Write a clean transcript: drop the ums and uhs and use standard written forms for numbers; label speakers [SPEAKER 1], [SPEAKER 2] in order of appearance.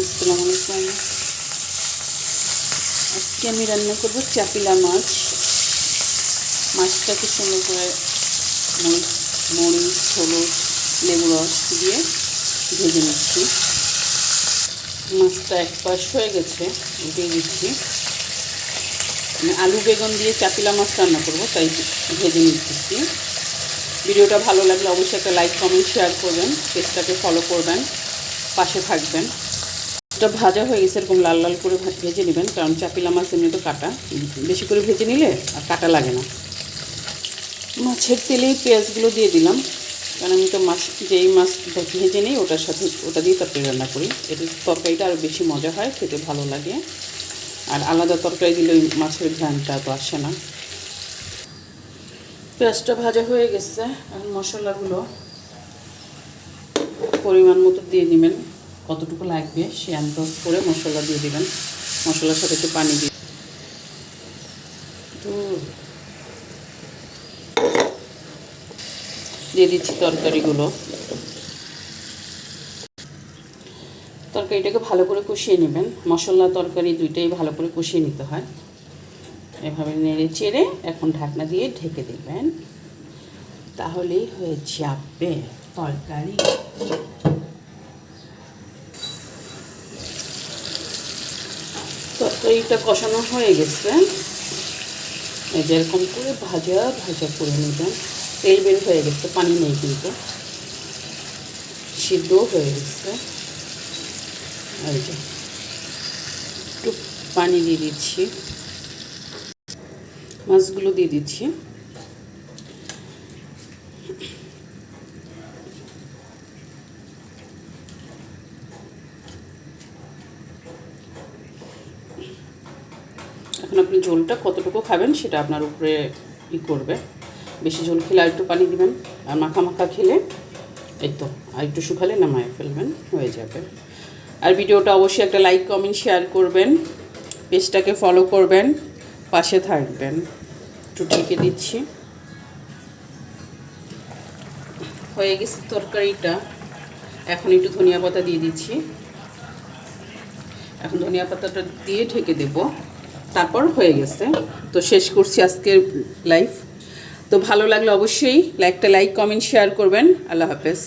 [SPEAKER 1] আসসালামু আলাইকুম। আজকে আমি রান্না করব চাপিলা মাছ। মাছটাকে সুন্দর করে মরিচ হলুদ লেবু রস দিয়ে ভেজে নিচ্ছি। মাছটা এক পাশ হয়ে গেছে, উঠিয়ে দিচ্ছি। আমি আলু বেগুন দিয়ে চাপিলা মাছ রান্না করব, তাই ভেজে নিচ্ছি। ভিডিওটা ভালো লাগলে অবশ্যই একটা লাইক কমেন্ট শেয়ার করবেন, পেজটাকে ফলো করবেন, পাশে থাকবেন। এটা ভাজা হয়ে গেছে, এরকম লাল লাল করে ভেজে নেবেন, কারণ চাপিলা মাছ এমনি তো কাটা, বেশি করে ভেজে নিলে আর কাটা লাগে না। মাছের তেলেই পেঁয়াজগুলো দিয়ে দিলাম, কারণ আমি তো যেই মাছ ভেজে নিই ওটার সাথে ওটা দিয়ে তরকারি রান্না করি। এতে তরকারিটা আরও বেশি মজা হয়, খেতে ভালো লাগে। আর আলাদা তরকারি দিলে ওই মাছের ঘ্রাণটা তো আসে না। পেঁয়াজটা ভাজা হয়ে গেছে, এখন মশলাগুলো পরিমাণ মতো দিয়ে নেবেন, কতটুকু লাগবে সে আন্দাজ করে মশলা দিয়ে দেবেন। মশলার সাথে একটু পানি দিয়ে দিচ্ছি তরকারিটাকে ভালো করে কষিয়ে নেবেন। মশলা তরকারি দুইটাই ভালো করে কষিয়ে নিতে হয়। এভাবে নেড়ে চেড়ে এখন ঢাকনা দিয়ে ঢেকে দেবেন, তাহলেই হয়ে যাবে তরকারি। তরকারিটা কষানো হয়ে গেছে, যেরকম করে ভাজা ভাজা করে নেবেন। তেল বের হয়ে গেছে, পানি নেই কিন্তু, সিদ্ধও হয়ে গেছে। আর যে একটু পানি দিয়ে দিচ্ছি, মাছগুলো দিয়ে দিচ্ছি। এখন আপনি ঝোলটা কতটুকু খাবেন সেটা আপনার উপরে করবে। বেশি ঝোল খেলে আর একটু পানি দিবেন, আর মাখা মাখা খেলে এই তো আর একটু শুকালে নামায় ফেলবেন, হয়ে যাবে। আর ভিডিওটা অবশ্যই একটা লাইক কমেন্ট শেয়ার করবেন, পেজটাকে ফলো করবেন, পাশে থাকবেন। একটু ঢেকে দিচ্ছি, হয়ে গেছে তরকারিটা। এখন একটু ধনিয়া পাতা দিয়ে দিচ্ছি, এখন ধনিয়া পাতাটা দিয়ে ঢেকে দেব, তারপর হয়ে গেছে। তো শেষ করছি আজকের লাইভ। তো ভালো লাগলে অবশ্যই একটা লাইক কমেন্ট শেয়ার করবেন। আল্লাহ হাফেজ।